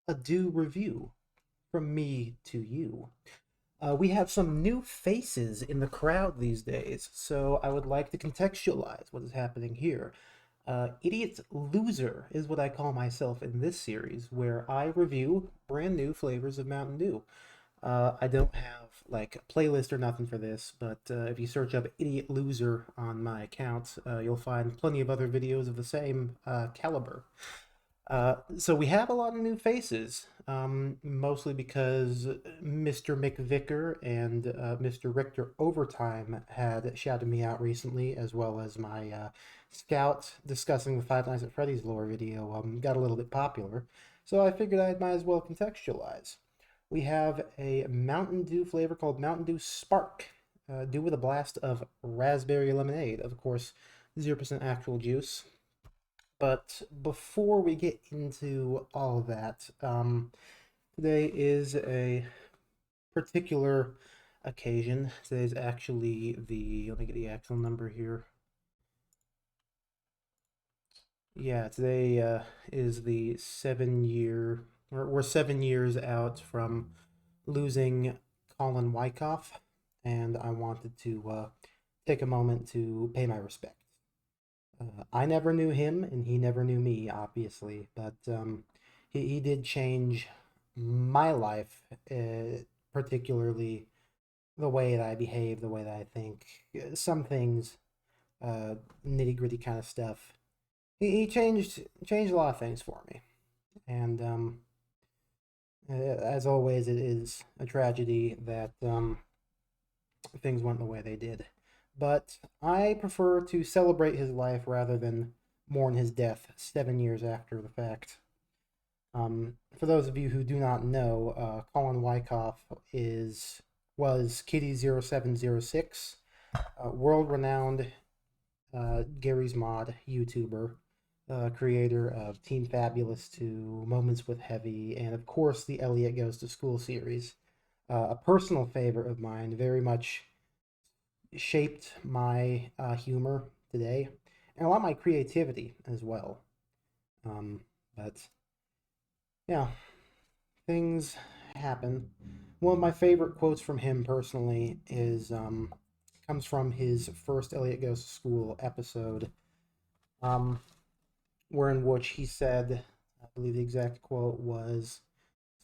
A do review from me to you. We have some new faces in the crowd these days, so I would like to contextualize what is happening here. Idiot Loser is what I call myself in this series, where I review brand new flavors of Mountain Dew. I don't have like a playlist or nothing for this, but if you search up Idiot Loser on my account, you'll find plenty of other videos of the same caliber. So we have a lot of new faces, mostly because Mr. McVicker and Mr. Richter Overtime had shouted me out recently, as well as my Scout discussing the Five Nights at Freddy's lore video got a little bit popular. So I figured I might as well contextualize. We have a Mountain Dew flavor called Mountain Dew Spark, Dew with a blast of raspberry lemonade. Of course, 0% actual juice. But before we get into all of that, today is a particular occasion. Today's actually let me get the actual number here. Yeah, today is the 7 year, we're 7 years out from losing Colin Wyckoff, and I wanted to take a moment to pay my respects. I never knew him, and he never knew me, obviously, but he did change my life, particularly the way that I behave, the way that I think. Some things, nitty gritty kind of stuff. He changed a lot of things for me, and as always, it is a tragedy that things went the way they did. But I prefer to celebrate his life rather than mourn his death 7 years after the fact. For those of you who do not know, Colin Wyckoff was Kitty0706, world-renowned Gary's Mod YouTuber, creator of Team Fabulous 2, Moments with Heavy, and of course the Elliot Goes to School series. A personal favorite of mine, very much shaped my humor today, and a lot of my creativity as well. But yeah, things happen. One of my favorite quotes from him personally is comes from his first Elliot Goes to School episode, um, where in which he said, I believe the exact quote was,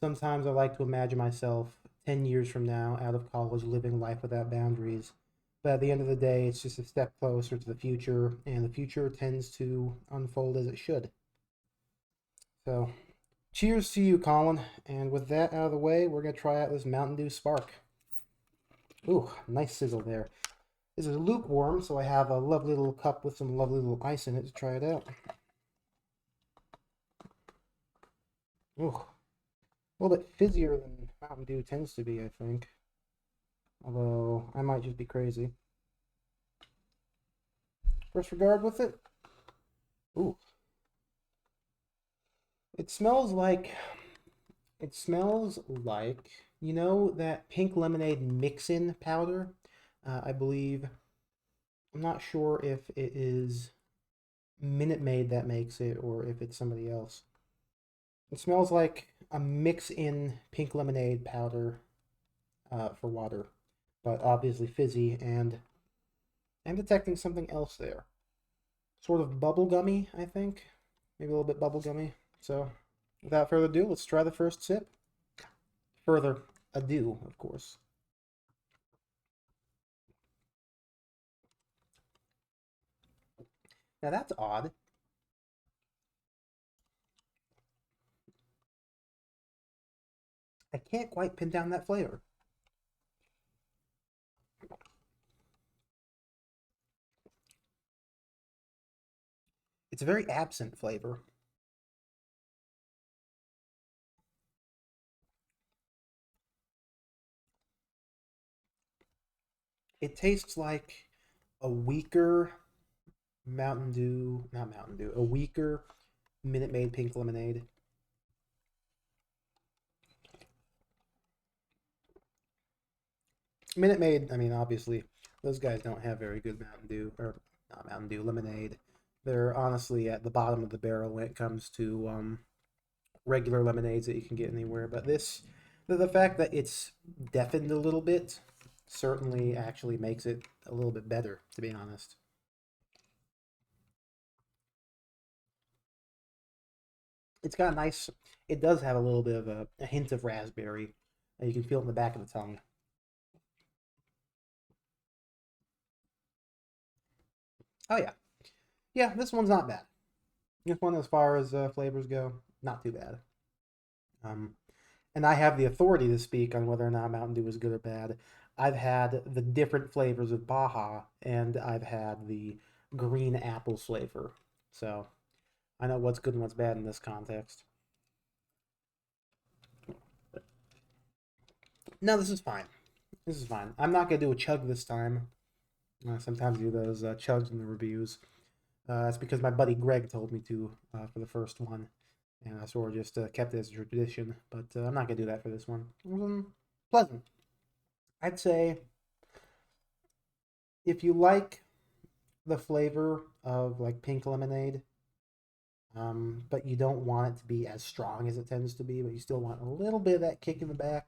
"Sometimes I like to imagine myself 10 years from now out of college living life without boundaries. But at the end of the day, it's just a step closer to the future, and the future tends to unfold as it should." So, cheers to you, Colin. And with that out of the way, we're going to try out this Mountain Dew Spark. Ooh, nice sizzle there. This is lukewarm, so I have a lovely little cup with some lovely little ice in it to try it out. Ooh, a little bit fizzier than Mountain Dew tends to be, I think. Although, I might just be crazy. First regard with it. Ooh. It smells like you know that pink lemonade mix-in powder? I believe, I'm not sure if it is Minute Maid that makes it or if it's somebody else. It smells like a mix-in pink lemonade powder for water, but obviously fizzy, and I'm detecting something else there. Sort of bubblegummy, I think. Maybe a little bit bubblegummy. So, without further ado, let's try the first sip. Further ado, of course. Now that's odd. I can't quite pin down that flavor. It's a very absent flavor. It tastes like a weaker not Mountain Dew, a weaker Minute Maid pink lemonade. Minute Maid, I mean, obviously, those guys don't have very good Mountain Dew, or not Mountain Dew, lemonade. They're honestly at the bottom of the barrel when it comes to regular lemonades that you can get anywhere. But the fact that it's deafened a little bit certainly actually makes it a little bit better, to be honest. It's got a nice, it does have a little bit of a hint of raspberry. You can feel it in the back of the tongue. Oh, yeah. Yeah, this one's not bad. This one, as far as flavors go, not too bad. Um, and I have the authority to speak on whether or not Mountain Dew is good or bad. I've had the different flavors of Baja, and I've had the green apple flavor. So I know what's good and what's bad in this context. No, this is fine. This is fine. I'm not gonna do a chug this time. Sometimes I do those chugs in the reviews. That's because my buddy Greg told me to for the first one, and I sort of just kept it as a tradition. But I'm not gonna do that for this one. Pleasant. I'd say if you like the flavor of like pink lemonade, but you don't want it to be as strong as it tends to be, but you still want a little bit of that kick in the back,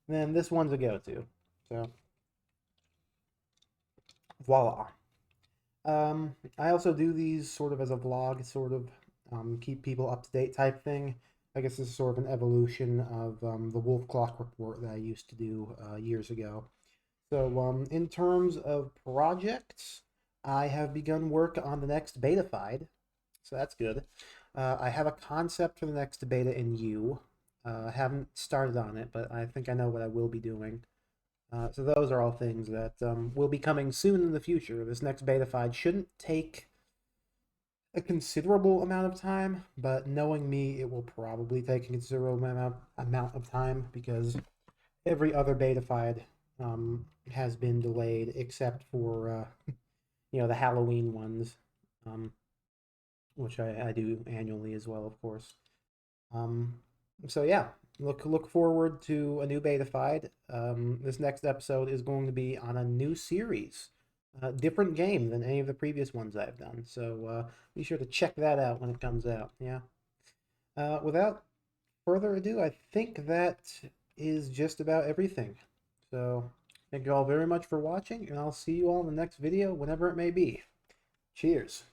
then this one's a go-to. So voila. I also do these sort of as a vlog, sort of keep people up to date type thing. I guess this is sort of an evolution of the Wolf Clock report that I used to do years ago. So, in terms of projects, I have begun work on the next Betafied, so that's good. I have a concept for the next beta in U. I haven't started on it, but I think I know what I will be doing. So those are all things that will be coming soon in the future. This next Betafied shouldn't take a considerable amount of time, but knowing me, it will probably take a considerable amount of time because every other Betafied has been delayed except for the Halloween ones, um, which I do annually as well, of course. Um, so yeah, look forward to a new Betafied. This next episode is going to be on a new series, different game than any of the previous ones I've done. So be sure to check that out when it comes out. Yeah. Without further ado, I think that is just about everything. So thank you all very much for watching, and I'll see you all in the next video, whenever it may be. Cheers.